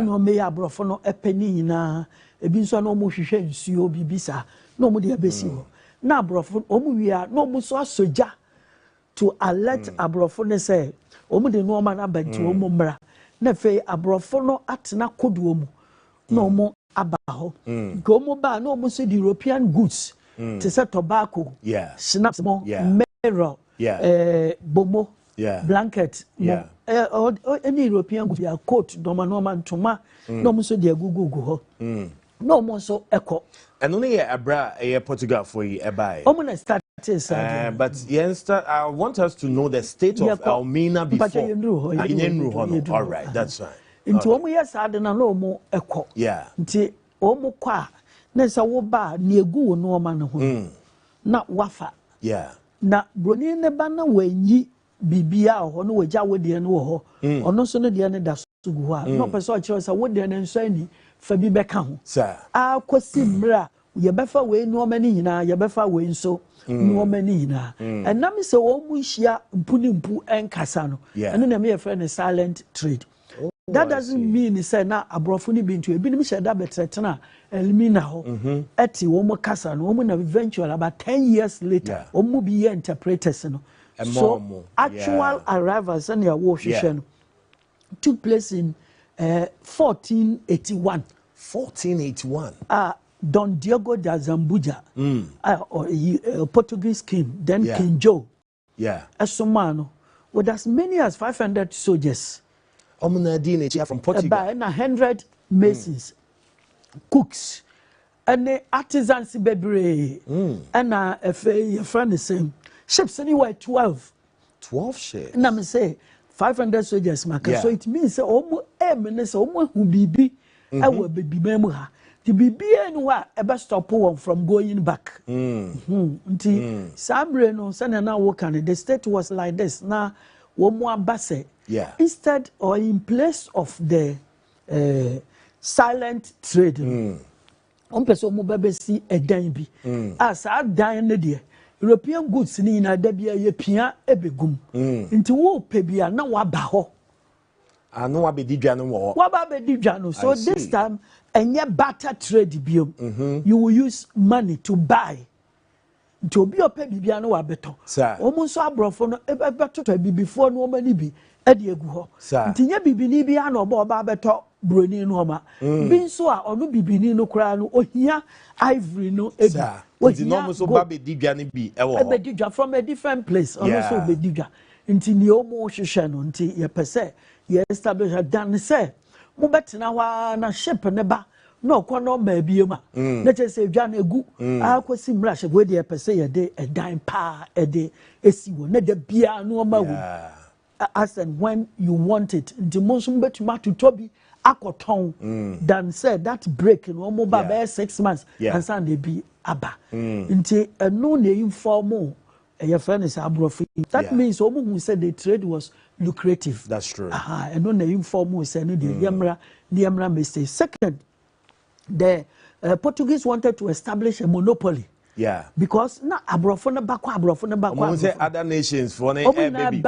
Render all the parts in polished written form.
no me abrofo no epeni na ebi nso na omo hwehwe nsuo bibisa na omo de abesi ho na abrofo omo wia na omo so asoja to alert abrofo ne say omo de no ma na banti omo mra na fe abrofo no atena kodo omo na omo aba ho go omo ba na omo so the European goods to say tobacco schnapps mirror bomo blanket any European goods ya coat normal ntoma no mo so de gugu ho no mo so eko and only abra Portugal for you buy omo start but I want us to know the state of Elmina before all right, that's fine. Into omo yes ade na no omo eko nti omo kwa na sa wo ba na egu no ma ne ho na wafa na broni ne ba na wanyi bibia ho no wagya wode ne wo ho ono so no de ne da so gu ho no pese o kire sa wode ne nso ani fa bi beka ho a kosi mra ye befa we no ma ni nyina ye befa we nso no ma ni nyina enam se wo mu hia mpuni mpu enkasa no eno na me ye friend silent trade. That doesn't mean say na abrofo ni bi ntu ebi nim sheda betretena Elmina ho eti wo mo kasa no wo na eventually about 10 years later wo mo bi interpreters no so actual arrivals and your war took place in 1481. 1481. Don Diego da Zambuja, Portuguese king, then King Joe. Esomano, with as many as 500 soldiers. From Portugal. And 100 masons, cooks, and the artisans, baby, and a friend is saying. Ships anywhere 12 ships. Na me say 500 soldiers maka so it means omo emene say omo hu bibi e wa bibi memu ha the bibi enu a e be stop one from going back nti samre no say na wo kan the state was like this na wo mo abase instead or in place of the silent trade on person mo bebesi edan bi as adan ne de European goods ni na da bia ye pia ebegum nti wo pebia na wa ba ho ano wa be didwa no wo wa ba be didwa no so this time enye barter trade biom you will use money to buy nti obi ope bibia no wa beto omo so abrofo no beto bibifo no mani bi e de egu ho nti nya bibini bia na oba beto broni no ma bi nso a ono bibini no kra no ohia ivory no ebi the normal so baby digwa ni bi e be digwa from a different place ono so be digwa nti ni omo hwehwe no nti ye pese ye establish a dan say mo betena wa na ship ne ba no kwa no ma biem a na chese dwa na egu akosi mra ship we de pese ye de a dan pa e de esi wo na de bia no ma wo as and when you want it nti mo so betuma to tobi akoton than said that break no mo ba be 6 months and san dey be aba nti no na inform your friend is abrofi that means omo who said the trade was lucrative. That's true. And no na inform say no the yamra mistake. Second, the Portuguese wanted to establish a monopoly. Because na abrofo na bakwa say other nations for na baby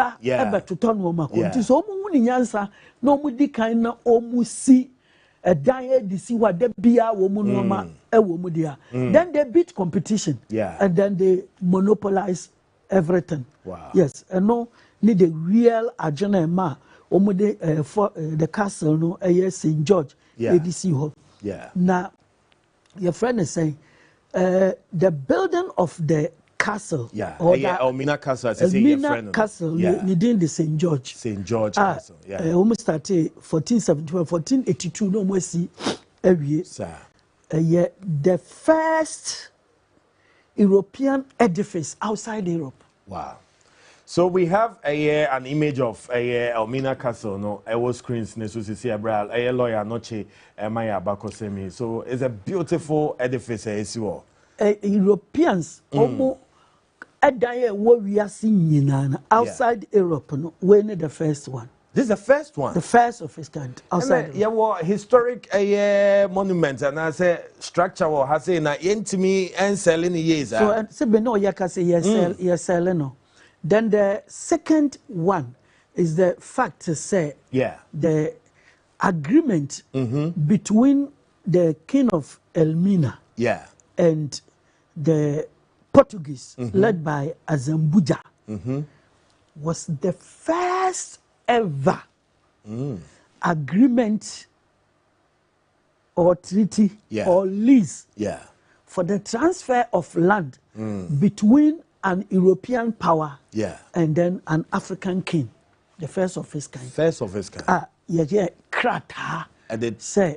to turn woman nti so omo ni nyansa na omo di kan na omo si dan e si wa da bia wo mu no ma e wo mu dia then they beat competition and then they monopolize everything. Yes, and no need the real agenda ma omo for the castle no St. George ADC ho na your friend is saying the building of the castle, or the Elmina Castle, as Elmina Castle, within the St. George. St. George Castle, almost started 1471, 1482. No more see every year. The first European edifice outside Europe. Wow. So we have an image of Elmina Castle, no, I was screens, so see a lawyer Anokye Maya Bakosemi. So it's a beautiful edifice, as well. Europeans, almost a day where we are seeing outside Europe, no, when the first one. This is the first one. The first of its kind outside. Yeah, well, historic monuments and I say structure or has say na intimi and selling years. So say no, yakase yes sell no. Then the second one is the fact to say the agreement between the king of Elmina and the Portuguese, led by Azambuja, was the first ever agreement or treaty or lease for the transfer of land between an European power and then an African king, the first of his kind. First of his kind. Krata. Say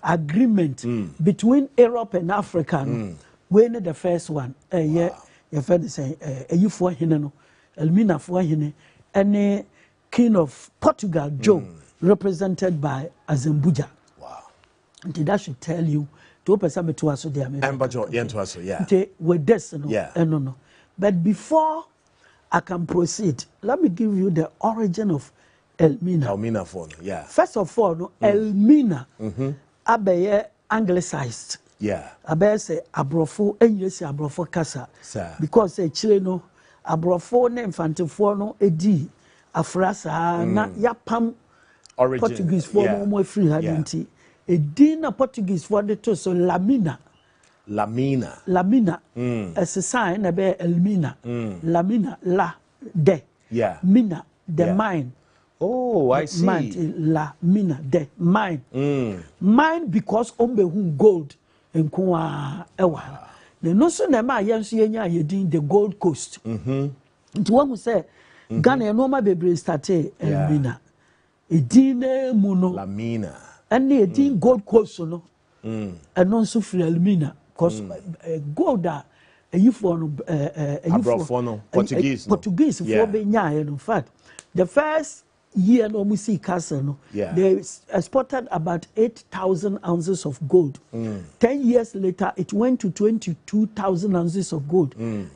agreement between Europe and Africa. When the first one, you friend say, you for him, Elmina for him, and king of Portugal, Joe, represented by Azambuja. Wow. And that should tell you to open some to us. With this, no. But before I can proceed, let me give you the origin of Elmina. Elmina for First of all, Elmina, abeye anglicized. Abeye say abrofo enyesi abrofo kasa. Because Chile no abrofo ne infantefo no edi afrasa na yapam Portuguese for mo free hadinti. Edi na Portuguese for the to so Lamina. As a sign na be Elmina. Lamina la de. Mina the mine. Oh, I see. La mina de mine. Mine because ombe gold and kwa ewa. The no so na ma yensu yenya yedin the Gold Coast. Nti one who say Ghana no ma bebre start Elmina. Edine muno Lamina. And the edin Gold Coast no. And non so free Elmina because gold a you for Portuguese for be nya in fact the first year no musi castle no they exported about 8,000 ounces of gold. 10 years later it went to 22,000 ounces of gold.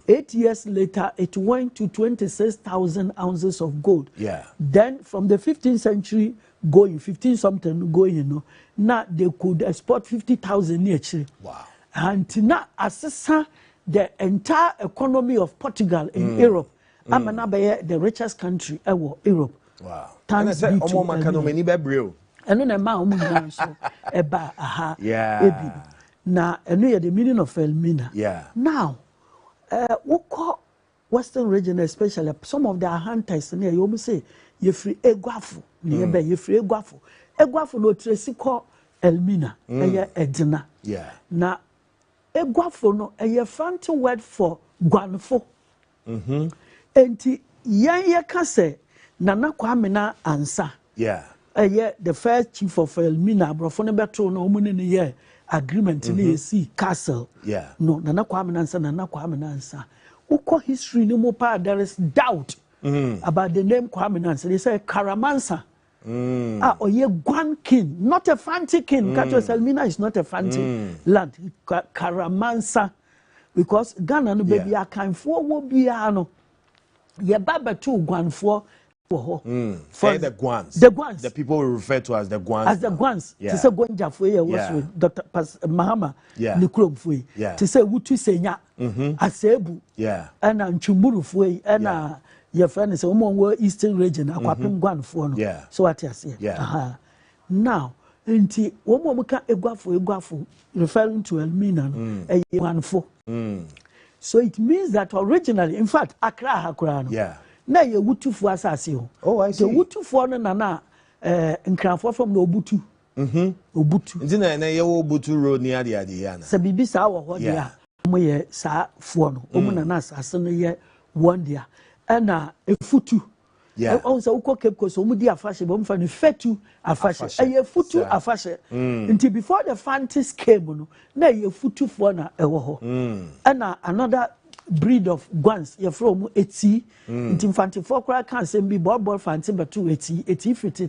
8 years later it went to 26,000 ounces of gold. Then from the 15th century going 15 something going, you know, now they could export 50,000 actually. Wow. And now assess the entire economy of Portugal in Europe. Amana the richest country ever Europe. Wow. Thanks be to Elmina. And then ma omu so eba aha ebi. Na eno the meaning of Elmina. Now, we call Western region especially some of the hunters near you say you free egwafu near you free egwafu. Egwafu no tracy call Elmina edina. Na egwafu no a fancy word for guanfo. Enti ye kase Nana Kwamina answer. The first chief of Elmina, Brofone Betro, no woman in the year agreement in the sea castle. No, Nana Kwamina answer, Nana Kwamina answer. Uko history no more part, there is doubt about the name Kwamina answer. They say Karamansa. Or ye Guan king, not a fancy king. Because Elmina is not a fancy land. Karamansa. Because Ghana no baby a kind for will be ano. Ye baba too Guan for. For the Guans. The people we refer to as the Guans. As the Guans. To say Gonja for you was with Dr. Mahama Nikrom for you. To say Wutu Senya, Asebu, and Chumuru for you, and your friend is a woman Eastern region, Aquapim Guan for no. So what you say. Now, Inti, woman can Eguafu, referring to Elmina, a Guanfo. So it means that originally, in fact, Accra Hakurano. Na ye wutu fu asase ho. Oh, I see. The wutu fu no na nkranfo from no obutu. Obutu. Nti na ye wo obutu road ni ade ya na. Se bibi sa wo ho dia. Mo ye sa fu no. Omu na asase no ye won dia. Na efutu. On sa uko Cape Coast omu di afashe bo mfa ni fetu afashe. Ye futu afashe. Nti before the Fantis came no, na ye futu fu na ewo ho. Na another breed of guans you from eti infanti for cry can say be boy fanti but to eti fit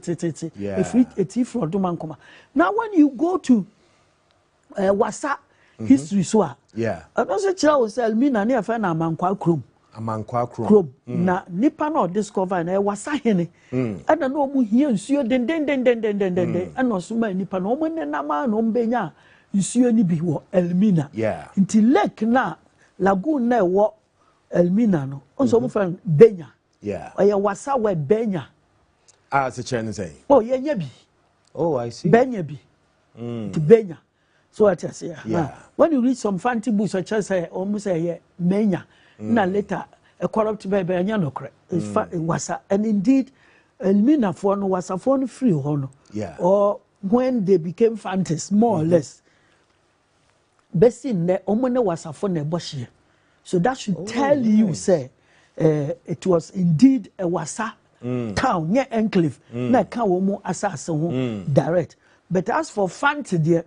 eti from do man come. Now when you go to wasa history so and also tell us Elmina near fa na amankwa krom na nipa no discover na wasa hene and no mu hia nsuo den and no so ma nipa no mo ne na ma no mbenya nsuo ni bi wo Elmina nti lake na lagoon na wo Elmina no onso mo friend benya wasa we benya Ah, it's a Chinese saying. Oh, yeah, be. Oh, I see. Benya be. To Benya. So I just say, when you read some fancy books, I just say, almost say, Menya. Na later, a corrupt baby, and Yanokre. It was, and indeed, Elmina for no was a phone free honor. Yeah. Or when they became fancies, more or less. Bessin, the omone was a phone a bushie. So that should tell you, say, it was indeed a wasa town near enclave, na kawomo assassin direct. But as for fancy, dear,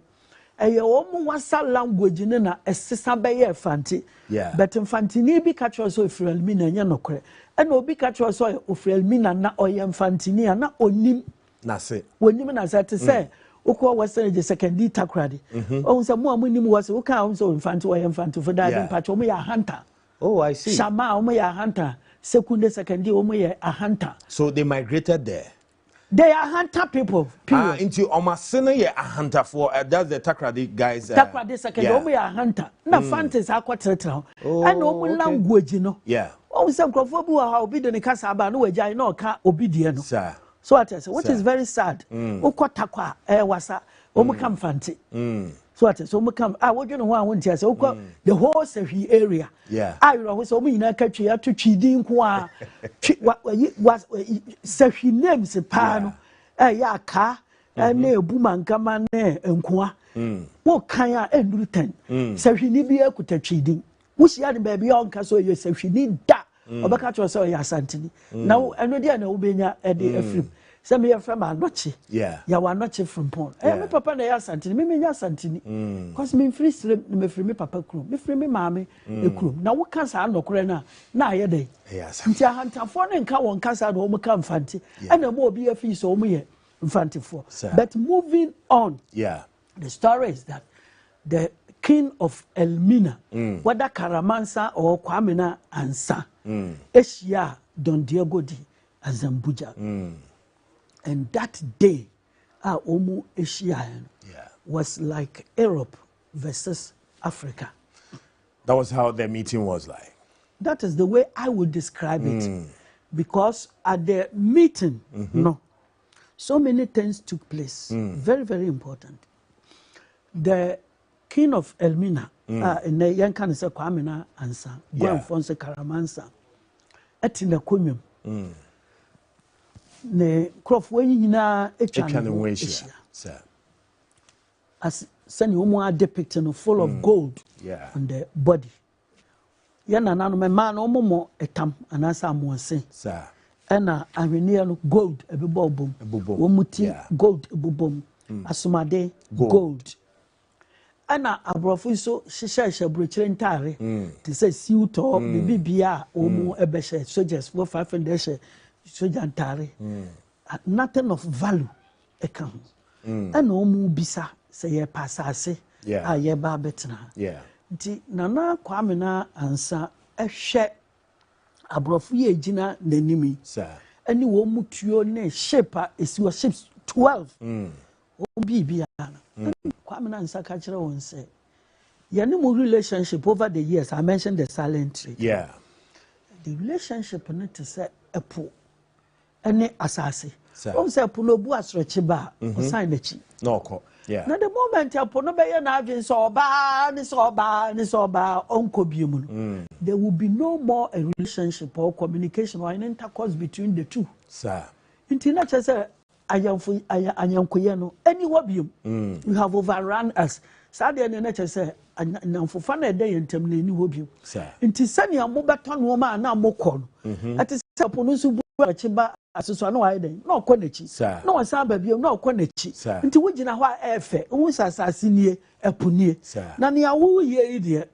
a woman wasa language in a sister bay fancy. Yeah. But in fantini be catch also if Elmina yanokre, and no be catch also if Elmina na oyam fantini na onim. Nase. When you as I say, Oko was the second D takradi. Oh, some more minimum was who counts so infant or infant for that patch or me a hunter. Oh, I see. Shama or me a hunter. Second day or me a hunter. So they migrated there. They are hunter people. Period. Into Omasina, a hunter for that's the Takradi guys. Takradi second or me a hunter. No fantasy are quite now. And no language, you know. Yeah. Oh, some crofobua how be the Casaba no way, I know car obedient. Sir. So I say, what is very sad. Oko takwa wasa omukam fanti. So I say, so omukam. I want you know why I want to say, oko the whole Sehi area. Yeah. I was so many na catch ya to chidin kwa. Was Sehi names pano. Ya ka. Ne buman kama ne nkwa. Wo kanya enduru ten. Sehi ni bi ekuta chidin. Wusi ya ni baby on kaso ye Sehi ni da. Obaka to say ya santini. Now eno dia na ubenya edi efrim. Say me from Anokye. Yeah. Ya Anokye Frimpong. Me papa na ya santini. Me nya santini. Cause me free stream me free me papa krum. Me free me maame e krum. Na wo kan sa anokore na aye dey. Yes. Nti ahantafo no nka won kasa do mo kan fanti. E na mo obi afi so mo ye mfantifo. But moving on. Yeah. The story is that the king of Elmina, whether Karamansa or Kwamena Ansa, Asia Don Diego di Azambuja. And that day, Omu Asia was like Europe versus Africa. That was how the meeting was like. That is the way I would describe it. Because at the meeting, so many things took place. Very, very important. The king of Elmina, in the Yankan se Kwamena Ansa, Gwanfonse Karamansa, etina kunyum. Ne crofwe nyina etwa as sani omo are depicted full of gold on the body. Yana nanu me man omo mo etam anasa amonse. Sir. Ena ahwenia no gold ebibobom. Womuti gold ebobom. Asumade gold. Ana abrofo so hyehyɛ brochire ntare te say siuto bibia omo ebehye soldiers for 500 soldier ntare nothing of value eka ho ana omo bisa say ye pasase a ye ba betena nti nana Kwamena Ansa ehwɛ abrofo ye gina nanimi ani wo mutuo ne shape esi ships 12 bibia Kwamena Ansa ka kire won say yene mo relationship over the years. I mentioned the silent tree. Yeah. The relationship not to say epo any asase. O say epo no bu asrechi ba o sign the chi. No ko. Yeah. Now the moment epo no be ye na adwen so oba onko biemu no. There will be no more a relationship or communication or an intercourse between the two. Sir. Intina say ayankoye no anywhere biemu. You have overrun us. Sadia ne nature say namfofa na ede yentem na eni hobiem nti sani amobeto no ma na amokọ no ati se pono su bu achiba asoso na wa eden na okọ nachi na wasa ba biem na okọ nachi nti wugina ho efe hu sasase nie eponie na ne awu ye ide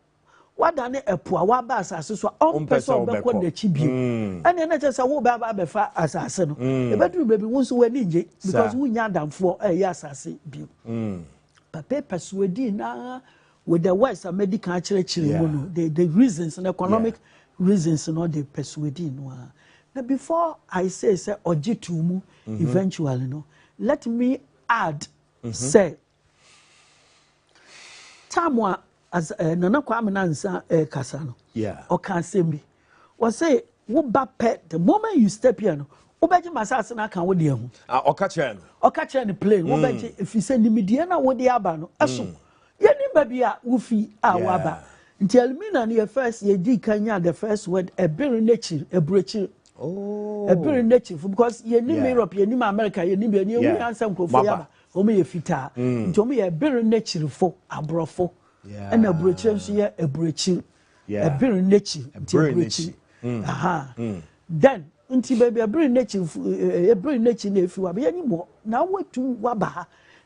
wada ne epo a wa ba asase so ompese obekọ nachi biem ene na che se wo ba ba befa asase no ebeduru bebi wo so wani nje because wunya adamfo ya asase biem Papa persuading na with the words of medical the reasons and economic reasons and all the persuading. Now before I say ojitumu eventually no, let me add say tamwa as nana Kwamena Ansa kasano. Yeah. Or can say me. Or say wo ba pet the moment you step here no Obeji masase na kan wo de hu. Okache no plane. Obeji if you say nimidie na wo de aba no. Eso. Ye ni ba bia wo fi a waba. Nti Elmina na first ye di kanya the first word ebere nature ebrochi. Oh. Ebere nature because ye ni Europe ye ni America ye ni be ni we answer krofo yaba. Omo ye fita. Nti omo ye ebere nature fo abrofo. Yeah. And ebrochi nso ye ebrochi. Yeah. Ebere nature nti ebrochi. Aha. Then unti baby ebere nature na efi wa be ye ni mo na wetu waba.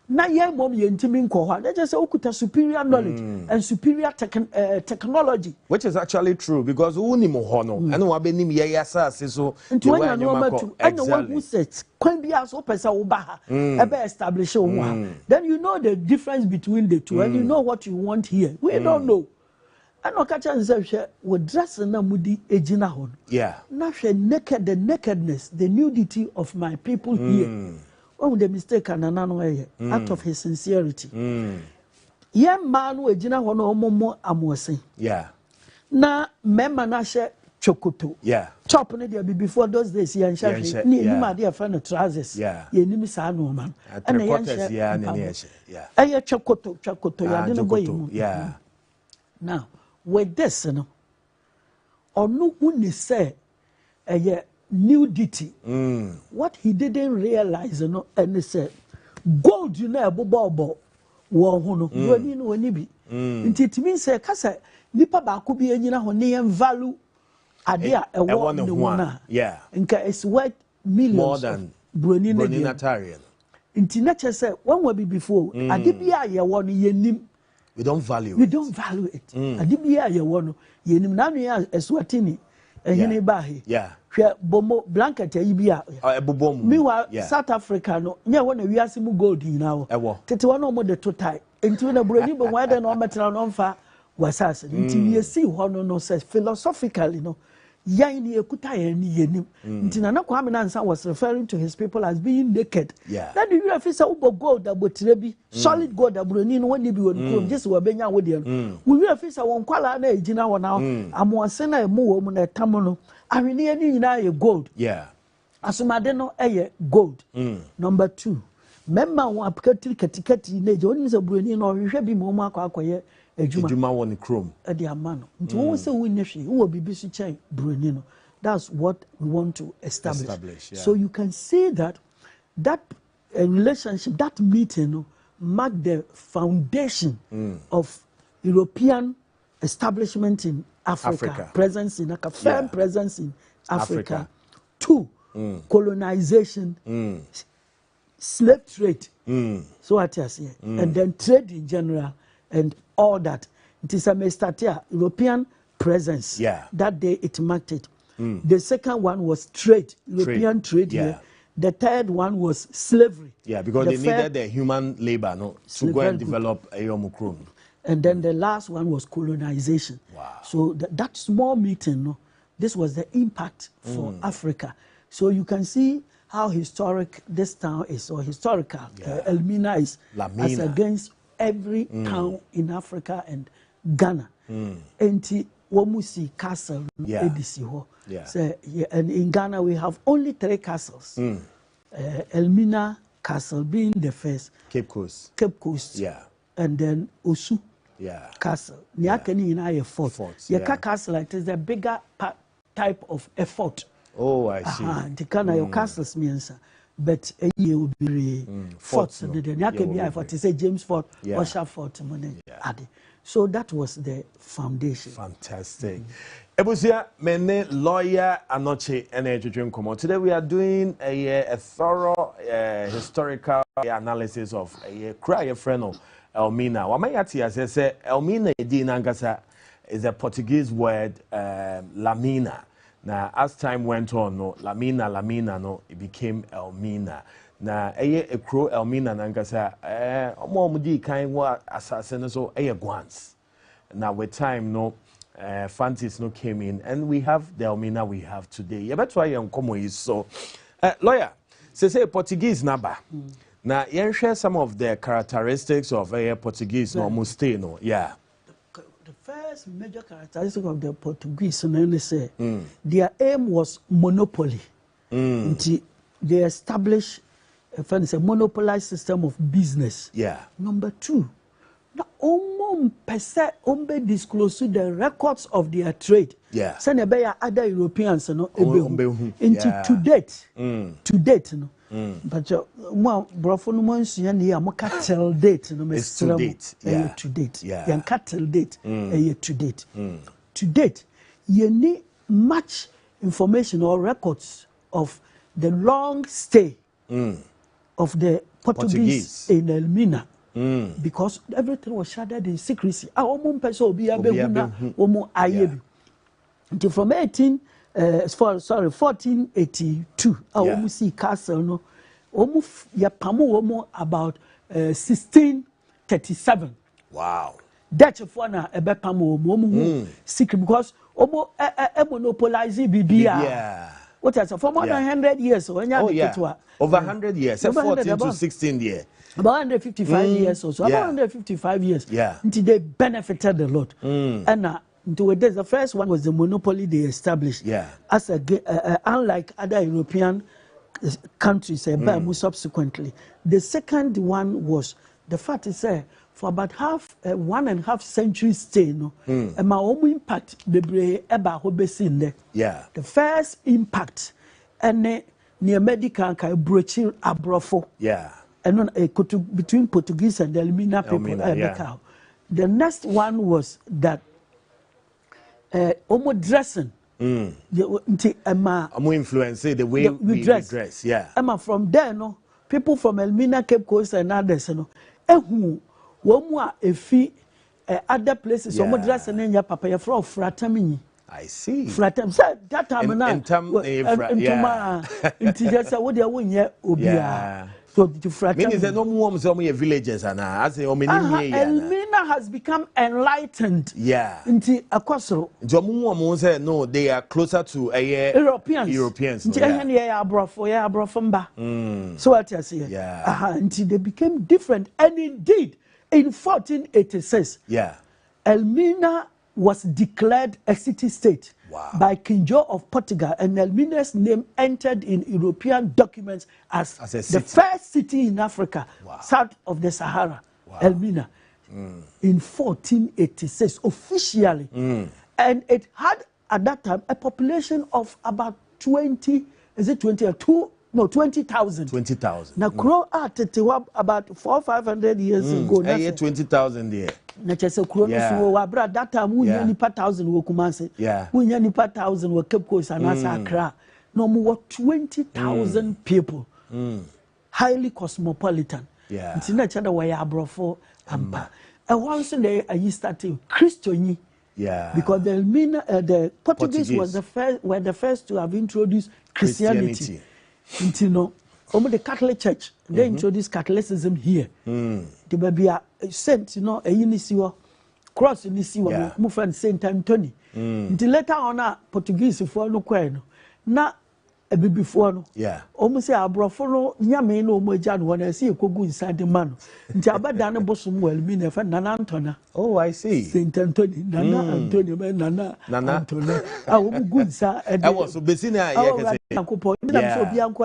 Na ye mom ye ntimi nko ho. They just say okuta superior knowledge and superior technology, which is actually true because uni mo ho no ene wa be nim ye asase so ye wa nyoma ko and one who says kwan bia so pesa wo ba ha e be establish wo ha. Then you know the difference between the two and you know what you want here. We don't know. Anokacha nse hwe wo dress na mudi ejina ho. Yeah. Na hwe naked, the nakedness, the nudity of my people here. Oh, the mistake and out of his sincerity. Young man who ejina hono omomo amwose. Yeah. Na memma na she chokoto. Yeah. Chop ne there before those days yan shafi. Ni enima dey friend trousers. Yeah. Ye nimi sa no man. And yan she. Yeah. Eye chokoto ya de no boy mu. Yeah. Now, with this no onu uni say eye nudity. What he didn't realize, and he said, gold, you know, bobo, wohono, you know, when be. It means, say, Cassa, Nipa could be any value idea a one. Yeah. And it's worth millions more than Bruninatarian. In nature said, one will be before, Adibia, ya one nim. We don't value it. Adibia, ya one, yenim nania, a swatini, and Hinibahi. Yeah. Bomo blanket ibia meanwhile South Africa no nya wona wiase mu gold now tete wona mo de totai enti na broni bo wada no metra no mfa wasase enti we see ho no says philosophically no yan ni ekuta yan ni yenim enti na Kwame Nansa was referring to his people as being naked. That the real officer ubo gold abotire bi solid gold abroni no woni bi won krom just we benya wo de no we real officer won kwala na ejina wona amoase na emu wo mu na tam no awini ani nyina ye gold. Yeah. Asumade no eye gold. Number 2. Memma won apikati katikati na je oni se broni no hwehwe bi mo mu akwakoye ejuma won chrome. E de amano. Nti won se won nhwe wo bibi su chen broni no. That's what we want to establish. Yeah. So you can see that relationship, that meeting marked the foundation of European establishment in Africa. Presence in Africa, firm presence in Africa. 2, colonization, slave trade. So what you say, and then trade in general, and all that. It is a start here, European presence. Yeah. That day it marked it. The second one was trade, European trade here. The third one was slavery. Yeah, because they needed the human labor to go and develop a Yomukrum. And then the last one was colonization. Wow. So that small meeting, this was the impact for Africa. So you can see how historic this town is, or historical. Elmina is as against every town in Africa and Ghana. And Wamusi Castle, Edisi. So, and in Ghana we have only 3 castles. Elmina Castle being the first. Cape Coast. Yeah. And then Osu. Yeah. Castle. Niakeni in a fort. Yaka castle, it is a bigger type of a fort. Oh, I see. The kind of your castles means, but a year will be forts. The Niakeni fort is a James Fort, Usher Fort, Adi. So that was the foundation. Fantastic. Ebusia, mene lawyer Anokye and today we are doing a thorough historical analysis of a cry friend of Elmina. Wamayati as I say, Elmina Nangasa is a Portuguese word, Lamina. Now, as time went on, Lamina, it became Elmina. Now, a crow Elmina Nangasa, Mumudi kind wa assassin so guans. Now, with time, Fancies came in, and we have the Elmina we have today. Yeah, that's why I'm coming. So, lawyer, say Portuguese number. Now, you share some of the characteristics of Portuguese, Mustay, yeah. The first major characteristic of the Portuguese, say, their aim was monopoly. They establish a monopolized system of business. Number 2, na disclose the records of their trade. Send other Europeans to date. To date, no. But brofo no months till date, no. It's to date. To date. Till date. To date. To date, you need much information or records of the long stay of the Portuguese in Elmina. Because everything was shrouded in secrecy. From 1482, see castle no, about 1637. Wow. Dutch for na secret because monopolizing BBA. What is for more than 100 years? Over 100 years, 14 to 16 years. About 155 years or so. About 155 years. Until they benefited a lot. And the first one was the monopoly they established. As unlike other European countries, subsequently. The second one was the fact is for about 1.5 centuries stay, and my own impact the the first impact and near medical broaching abrofo. And between Portuguese and the Elmina people. The next one was that dressing. Influence the way we dress. From there, people from Elmina, Cape Coast, and others, other places, dressing in your papa, you're from Fratamini. I see. Fratam, that time so to means there no more villages and Elmina has become enlightened. Into Akosoro. No, they are closer to Europeans. So what I say? Until they became different, and indeed, in 1486, Elmina was declared a city state by King Joe of Portugal, and Elmina's name entered in European documents as the first city in Africa, south of the Sahara, Elmina, in 1486 officially. And it had at that time a population of about 20,000. No, 20,000. 20,000. Now, Kro about 400 or 500 years ago. 20,000 there. Na chese Kro so wabra that time we nipa 1,000 wo Kumasi. We nipa 1,000 wo Cape Coast and Accra. No more 20,000 people. Highly cosmopolitan. Nti na chada wa ya abrofo ampa. And once they are starting Christian. Because the Portuguese were the first to have introduced Christianity. The Catholic Church, they introduced Catholicism here. The baby sent, a unisiwa, cross unisiwa, move and Saint Anthony. Until later on, Portuguese for no quern. Na a baby before almost a brofono, Yaman, no more John, when I see a cogu inside the man. Jabadana Bosom will mean a fan, Nana Antona. Oh, I see. Saint Anthony, Nana Antonio, Nana Antonio. I will good, sir. I was Bessina.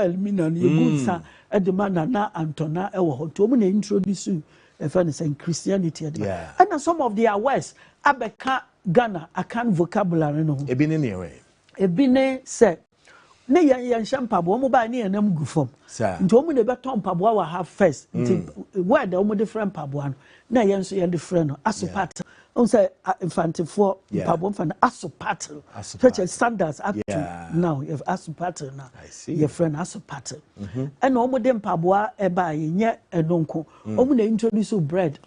Elmina, good, sir, at the man, Nana Antona, to introduce you a furnace and Christianity. And some of their West, Abeka, Ghana, I can't vocabulary. No, a been anyway. A bine said. Ne yan shampabo mo ba ne yanam gu fom nti o mu ne beton pabo wa have first nti word o mu different pabo no na yan so yan different no asopat on say infantifo pabo fan asopat such as standards up to now you have asopat now your friend asopat and o mu dem pabo e ba ye enonko o mu na introduce bread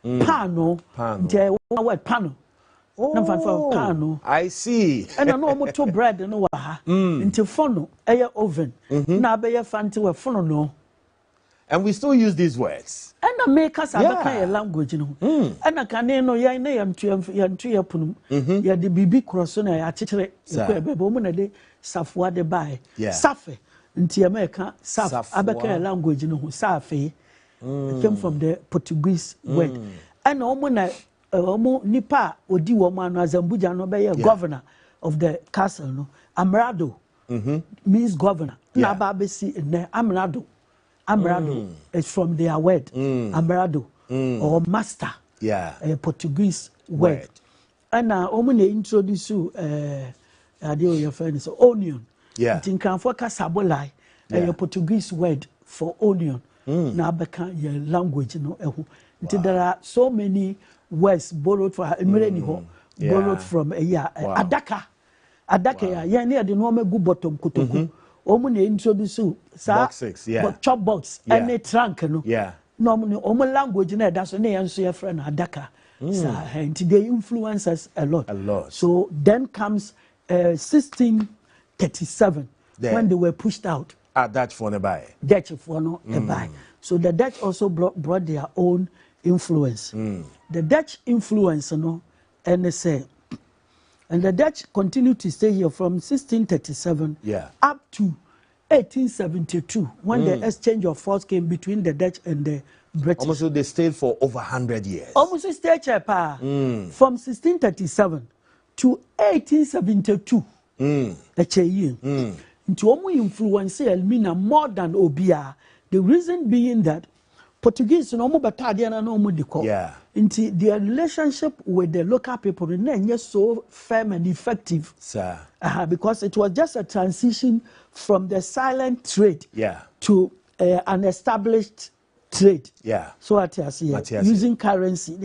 pano nti word pano. I see. And I know more to bread and no into funnel, air oven. Now be a fancy with funnel no. And we still use these words. And the makers have a kind of language, And I can know ya name to your punum. Ya the BB crossona, ya chitre, a woman a day, Safwa de buy. Safe, into America, Saf, Abaka language, Safe, came from the Portuguese word. And almost nipa odi woman as Zambuja no be governor of the castle no Amrado means governor na ba be si ne amrado is from their word amrado or master a Portuguese word and omu na introduce ade your friend so onion tinkan for kasabolai a Portuguese word for onion na abeka your language no ehu nti there are so many words borrowed for borrowed from adaka ya ne de no magu bottom kotoku omu na introduce sa chop box any trunk no no omu language na da so na yenso your friend adaka and they influence us a lot. So then comes 1637 when they were pushed out. Dutch for buy. Dutch for no buy. So the Dutch also brought their own influence. The Dutch influence, and they say, and the Dutch continued to stay here from 1637 up to 1872 when the exchange of force came between the Dutch and the British. Almost they stayed for over 100 years. Almost stayed from 1637 to 1872. Into almost influence Elmina more than Obia. The reason being that Portuguese no more batadiana no more deco. Into their relationship with the local people remained so firm and effective. Because it was just a transition from the silent trade to an established trade. So what I see using currency.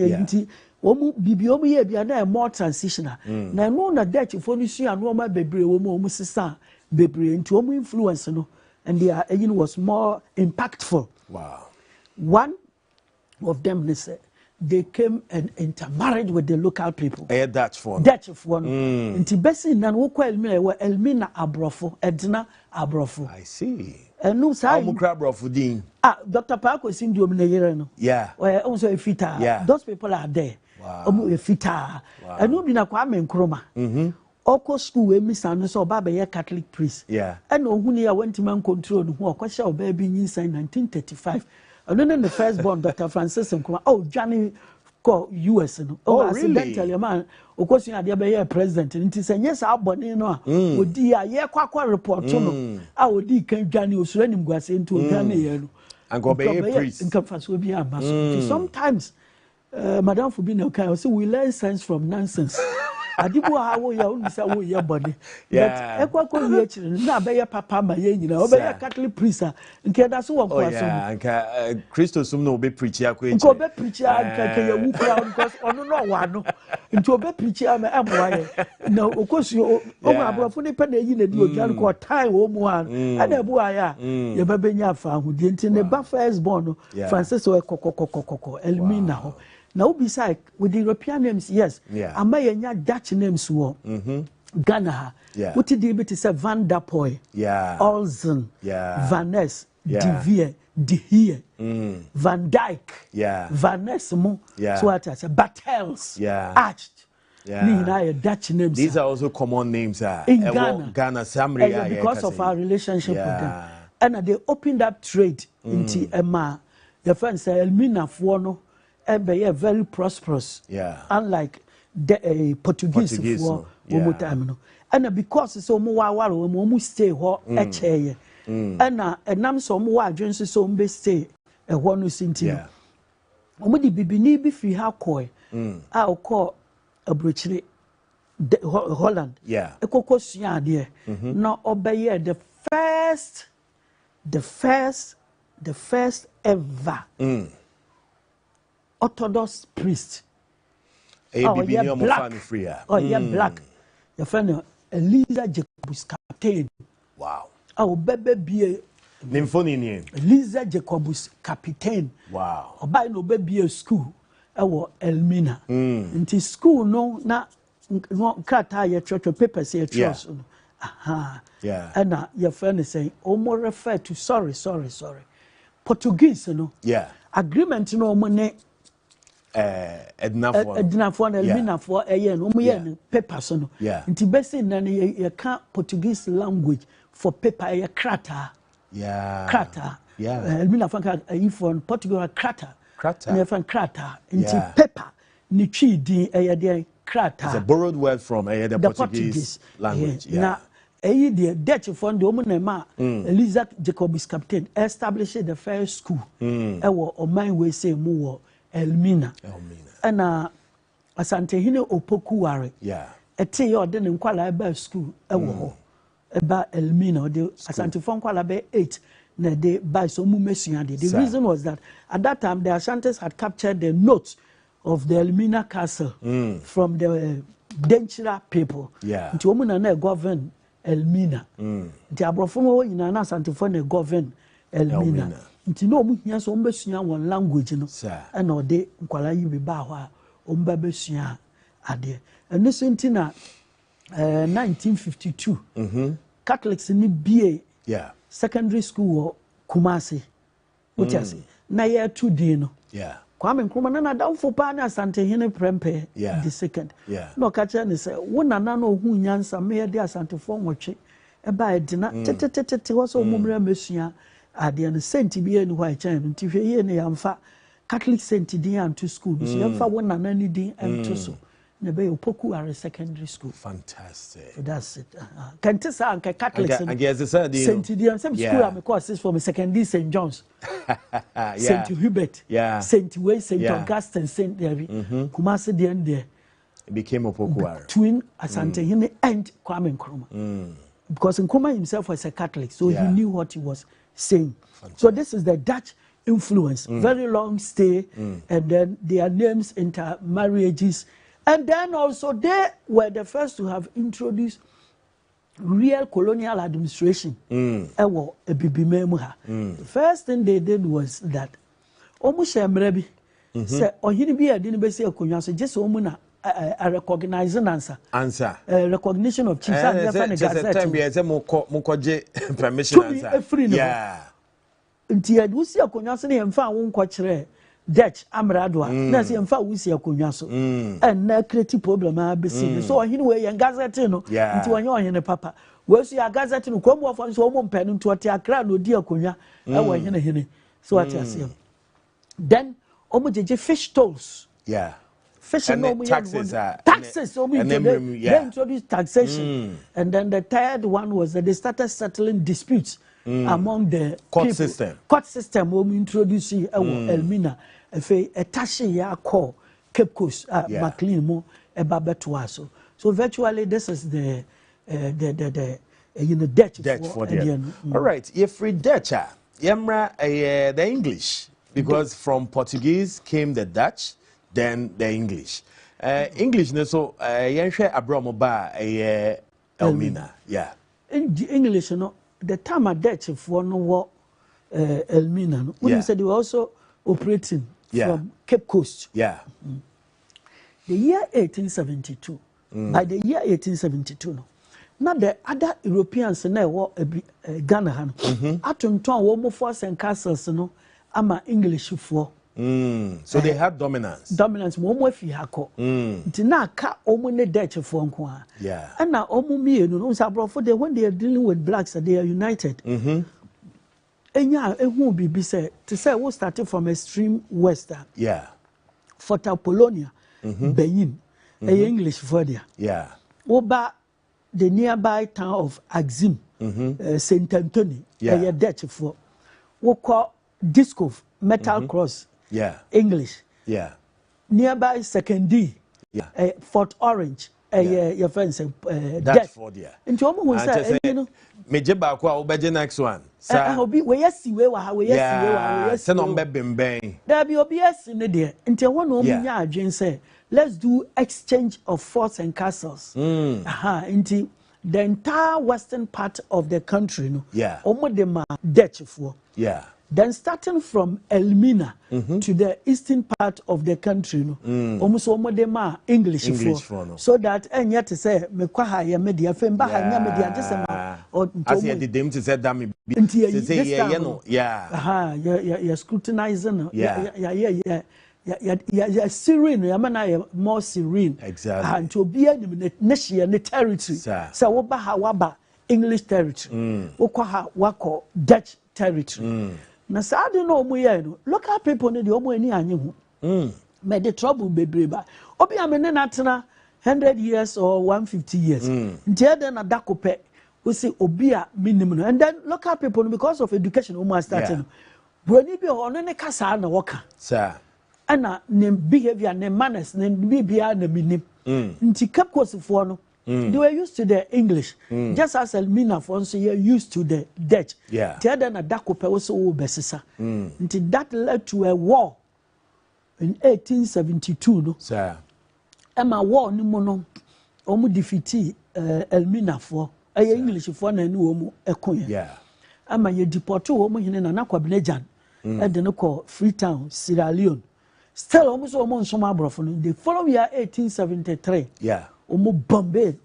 Bibiomu ye bia na more transitional. Na no na Dutch for you and Roma bebre omo sisa bebre into omo influence no and their was more impactful. Wow. One of them they came and intermarried with the local people. Dutch for Nti besi na wo kwa Elmina abrofo Edna abrofo. I see. No say abrofo din. Dr. Parko Sindiom na yere no. Also a fita. Those people are there. Omu e fita. Enu bi na kwa Nkrumah. Oko school we miss and so baba ye Catholic priest. And ohuni ya went man control no ho kwasha oba bi nyinsa in 1935. And then the first born Dr. Francis Nkrumah Johnny go US no. Accidentally man okosu ya de be president nti se nyesa abone no odi ya ye kwakwa report no odi kan Johnny osura nim guase nti Johnny ye no. And go be a priest. Sometimes Madam Fubina can say we learn sense from nonsense. Adibu how ya unisa wo ye body. But ekwako ye chire na be ye papa ma ye nyina o be ye Catholic priest nke da so won kwaso. Nka Christos no be preach akwa echi. Nko be preach nka ye wu kwa because ono no wa no. Nti o be preach am amwa ye. Na okosu o ma abrofo ni pe na yi na di odwan ko time wo mu an. Ana bu aya ye be benya afa ahudi nti ne ba first born no Francis o kokokokokoko Elmina ho. Now, besides, with the European names, yes. And my Dutch names were Ghana. What did you say? Van der Poel, Olsen, Van Ness, De Vere, De Heer, Van Dyke, Van Ness, so what I said, Battels, Arched. Dutch names. These are also common names in Ghana. Samria, because of our relationship with them. And they opened up trade into Emma. Your friend said, Elmina Fuono. Very prosperous, unlike the Portuguese for time. And because so more we stay here, and nam so more agents so be stay a one who sinti. Omudi bibini bi free ha koi. I'll call a bridge Holland. Ekoko suya there. Now obey the first ever. Orthodox priest. Black. Black. Your friend Eliza Jacobus Captain. Wow. Bebe be Eliza Jacobus Captain. Wow. Oba no be a school. Elmina. Nti school no na kata ye church papers ye trust. And your friend is saying, more refer to sorry. Portuguese no. Agreement no money. Edna for Elmina for no papers no. Nti besi na ye can Portuguese language for paper ye krata. Krata. Elmina for Portugal krata. Ne for krata. Nti paper ni chi din krata. It's a borrowed word from the Portuguese language. Na the Dutch fund the woman Elizabeth Jacobs captain established the first school. On my way say more Elmina. And Asante hine opoku ware. Yeah. Ete yo de nkwala eba school eba Elmina de Asante fon kwala be 8 na de by so mu mesua de. The reason was that at that time the Ashantes had captured the notes of the Elmina castle from the Denchira people. Yeah. Nti omu na govern Elmina. Nti abrofo mo nyina na Asante fon na govern Elmina. Nti no omu hia so mbesua won language no. And o de nkwala yi be ba ho omba besua ade eno so ntina 1952 Catholics ni BA secondary school Kumasi utiase na year 2 din no Kwame Nkrumah na damfo pa na Asante hene prempe the second no ka che ne se wo nana no hu nyansa me de Asante fo nwotwe e ba edina tetetete wo so omumra mesua ade no senti bi enu hwa chen nti hwe ye ne yamfa Catholic Saint Dian to school. So you have one and anything and so. Nebe opoku are secondary school. Fantastic. So that's it. Can tell say Catholic Saint Dian some school am course for me secondary St. John's. Saint Hubert. Saint Way, Saint Augustine, Saint David. Kumasi the end there. It became opoku. Twin Asante hine and Kwame Nkrumah. Because Nkrumah himself was a Catholic, so he knew what he was saying. Fantastic. So this is the Dutch influence, very long stay, and then their names intermarriages, and then also they were the first to have introduced real colonial administration. The first thing they did was that almost mrebi say ohini bi adini be say akonya so just omuna a recognizing answer recognition of chiefs and permission answer yeah. Nti wusi akonwa so ne yemfa won kwakere Dutch amrado na se yemfa wusi akonwa so na create problem a besi so ohini we yen gazette no nti wonye ohini papa wusi a gazette no kwom ofo so omo mpɛ no nti ote akra no di akonwa e wo hene hene so ati ase then omo jeje fish tolls fish no omo taxes omo they introduced taxation and then the third one was that they started settling disputes among the court system. Court system we introduce Elmina a tashi ya call Cape Coast McLean mo ebabetuaso. So virtually this is the Dutch for them. All right, if we Dutch yemra the English because from Portuguese came the Dutch, then the English. English so yenhwe abromo ba Elmina. Yeah. English no the time at Dutch for no Elmina no when you said they were also operating from Cape Coast. Yeah. The year 1872. By the year 1872 no. Now the other Europeans na wo Ghana han. Atonton wo mo forts and castles no ama English for. So they had dominance. Dominance mo mo fi hako. Nti na ka omo ne Dutch for nko a. Yeah. And na omo mienu no sabrofo they when they are dealing with blacks they are united. Enya ehu bibi say to say we started from extreme west. Yeah. Fort Apollonia, Benin, English for there. Yeah. Oba the nearby town of Axim, Saint Anthony, a Dutch for. We call Disco Metal Cross. Yeah. English. Yeah. Nearby Second D. Yeah. Fort Orange. Your friends that's for there. And you almost say, you know, Major Bakwa obeje next one. Obi we yesi we wa we yesi se no mbebemben. There be obi yesi ne there. Nti one no nya adwen say, let's do exchange of forts and castles. Nti the entire western part of the country no. Yeah. Omo de ma Dutch for. Yeah. Then starting from Elmina to the eastern part of the country, no, almost almost English for, no. So that and yet to say me kwa ha ya media femba ha ya media just or as you did them to say that me you're scrutinizing yeah serene ya mana more serene exactly and to be any nation the territory so wo ba ha waba English territory wo kwa ha wako Dutch territory na saade no omo ye no local people no de omo ani anye ho me the trouble bebre ba obi amene na tena 100 years or 150 years ntia de na dakope we see obia minimum, and then local people because of education almost starting. Brony be on any casa na waka. Sir. And ne behavior, ne manners, ne bibia ne minim. Nti Cape Coast for no. They were used to the English, just as Elmina for so you're used to the Dutch. Yeah. Tiada na dakope was so besisa. Until that led to a war in 1872. No. Sir. Emma war ni mono. Omu defeat Elmina for English for na ni omu ekoya. Yeah. Ama ye deport omu hine na nakwa Benejan. De no call Freetown, Sierra Leone. Still almost omu nsoma abrofo no. The following year 1873. Yeah. Omo Bombay,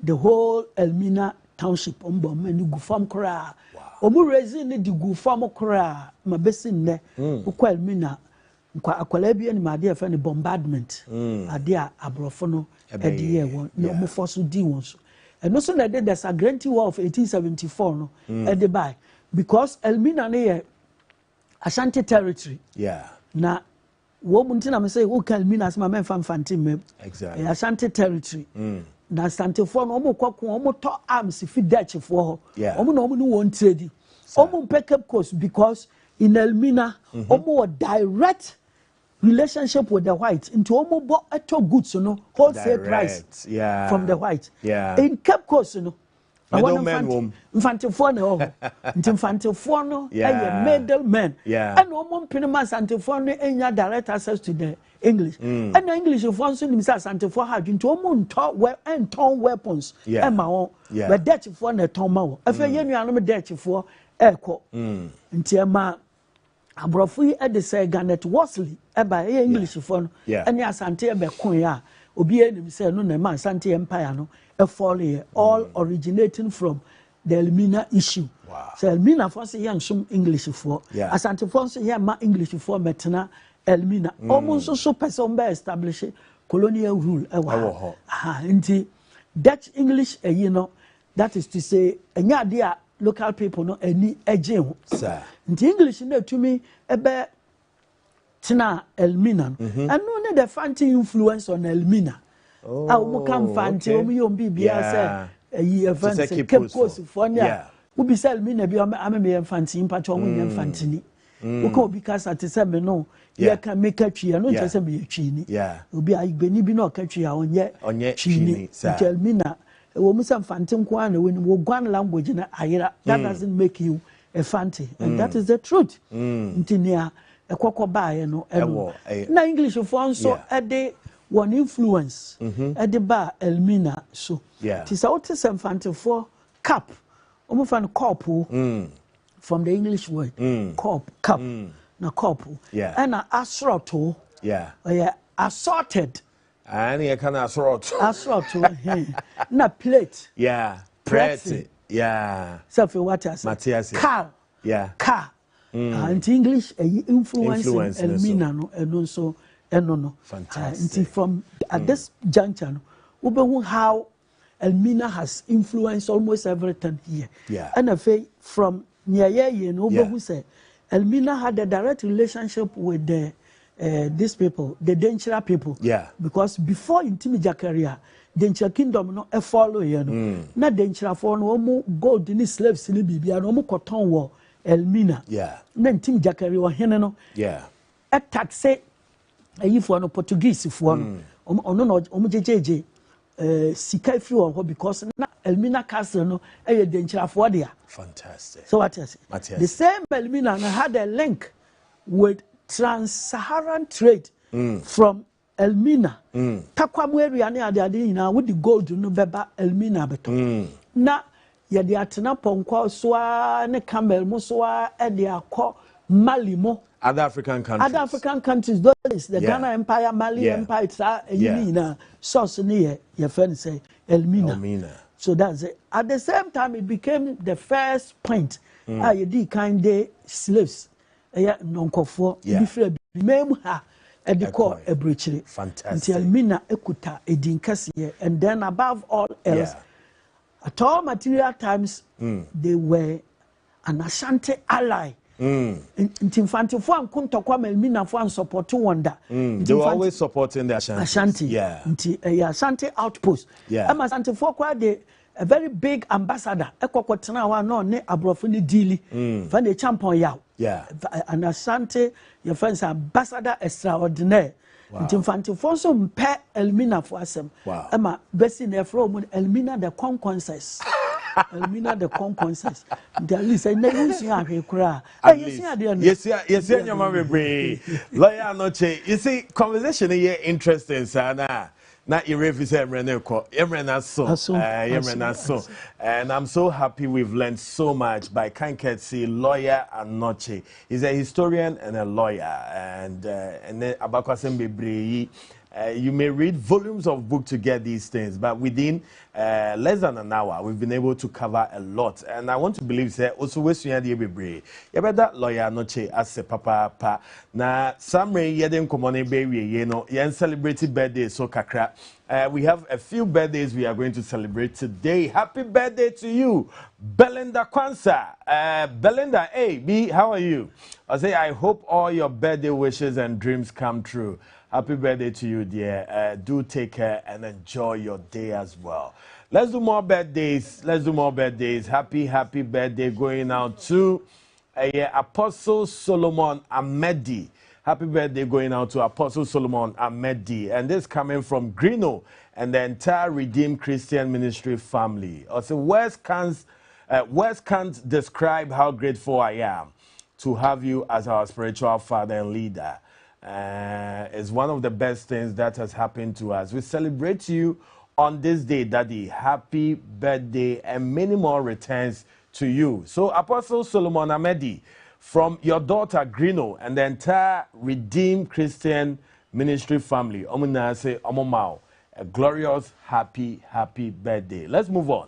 the whole Elmina township, Bombay, ni gufam kora. Omo raising the gufam kora, ma besin ne, ukwa Elmina, ukwa akwalebi ni ma dia fani bombardment, adia abrofono, ediye won, ni omo force di wonso. And also na there's a Grand War of 1874 no, edi by, because Elmina ne Ashanti territory. Yeah. Na womuntina me say who can mean as my men fanti me exactly Ashanti territory na Asante for no mo kwako omo to arms fi Dutch for omo no omo no won trade omo Cape Coast because in Elmina omo direct relationship with the white into omo bo eto goods no wholesale price from the white in Cape Coast no middlemen Infantil no Infantil no middlemen and woman Pinama Santifor any direct access to the English and the English of one soon himself Santifor had into a taught and torn weapons and my own but Dutch for the Tomo if you are Dutch for echo until my Abrofi at the say Garnet Worsley by English for and yes Santia Becoya Obie himself no man Santi Empire no a folly all originating from the Elmina issue. Wow. So Elmina for say young some English for Asante for say yeah ma English for metana Elmina almost so person be establish colonial rule inti Dutch English you know that is to say enya dia local people no any eje ho sir inti English na to me ebe tina Elmina and no the fancy influence on Elmina. Oh, come fancy, you be say a year fancy, Cape Coast for ya. Who be sell me, I'm a fancy, but only fancy. Because at the same no, you can make a tree, and not just be a chini. Yeah, will be I be no country on yet chini. Tell me now, a woman some phantom quan when we one language in a that doesn't make you a fancy, and that is the truth. Intinia, a cocoa buy, no, na English of one so a day. One influence at the bar Elmina so tis autism fancy for cup almost an couple from the English word cup na couple and a assorto assorted and you can assort na plate pretty so for what I say car and English influence Elmina no and also no. Fantastic. From at this juncture, how Elmina has influenced almost everything here. Yeah. And I say from near you know who say Elmina had a direct relationship with the these people, the Denchira people. Yeah. Because before Intimija career, Denchira kingdom no a follow you know. Na Denchira for no more gold in slaves in Libya, no more cotton war Elmina. Yeah. Then Intimija career or no. Yeah. A taxi. For no Portuguese for no jeje sika free on because na Elmina castle no danger for there. Fantastic. So what is it? The same Elmina had a link with trans-Saharan trade from Elmina. Takwamu area ne ade na with the gold no beba Elmina beto. Na ye de atena ponko so ne camel mo so e de akọ Mali mo. Other African countries. Those the Ghana Empire, Mali Empire, Elmina, source near your friend say Elmina. So that's it. At the same time, it became the first point. You did kind of slaves. Non-conform, different. Remember at the core a breach. Fantastic. Until Elmina Ekuta, a dinkasi, and then above all else, at all material times, they were an Ashanti ally. Infantil for Kunta Kwame Elmina for support to wonder. They were always supporting the Ashanti. Yeah. Ashanti outpost. Yeah. I'm Ashanti for quite the a very big ambassador. Ekokotena wa no ne abrofo ni dili. Fa ne champion yaw. Yeah. An Asante, your friends ambassador extraordinaire. Nti mfantifo so mpe Elmina for asem. Ema besi na efro mu Elmina the conquences. Elmina the conquences. The least I never see ahwe kura. Yes, nyama bebre. Lawyer Anokye, you see conversation here interesting sana. Na irefise emrena so. And I'm so happy we've learned so much by Kanketsi, Lawyer Anokye. He's a historian and a lawyer, and Abakwasem Bebre. You may read volumes of books to get these things, but within less than an hour, we've been able to cover a lot. And I want to believe that also we see the Bebre. You better Lawyer Anokye as a papa. Na Samre yeden komone baby, you know, yen celebrated birthday so kakra. We have a few birthdays we are going to celebrate today. Happy birthday to you, Belinda Kwanzaa. Belinda, A, B, how are you? I say I hope all your birthday wishes and dreams come true. Happy birthday to you, dear. Do take care and enjoy your day as well. Let's do more birthdays. Happy birthday going out to Apostle Solomon Amedi. Happy birthday going out to Apostle Solomon Amedi. And this coming from Greeno and the entire Redeemed Christian Ministry family. Also, words can't describe how grateful I am to have you as our spiritual father and leader. It's one of the best things that has happened to us. We celebrate you on this day, Daddy. Happy birthday and many more returns to you. So, Apostle Solomon Amedi, from your daughter Greeno and the entire Redeemed Christian Ministry family, Omunase Omomao, a glorious happy birthday. Let's move on.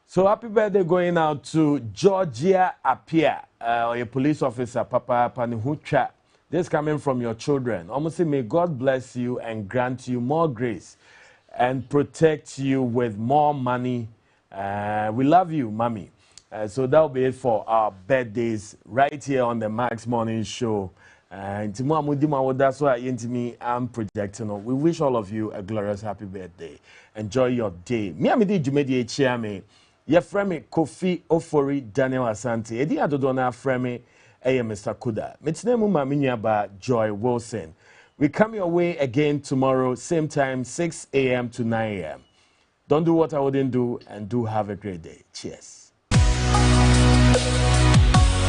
So happy birthday going out to Georgia Apia, a police officer, Papa Panihucha. This coming from your children. Almost say, may God bless you and grant you more grace and protect you with more money. We love you, Mommy. So that'll be it for our birthdays right here on the Max Morning Show. That's why I'm projecting. We wish all of you a glorious happy birthday. Enjoy your day. Me Jumedi Chiame. Ye frame Kofi Ofori Daniel Asante. Edi Adodona frame Mr. Kuda. Mitnemu Maminyaba Joy Wilson. We come your way again tomorrow, same time, 6 a.m. to 9 a.m. Don't do what I wouldn't do, and do have a great day. Cheers.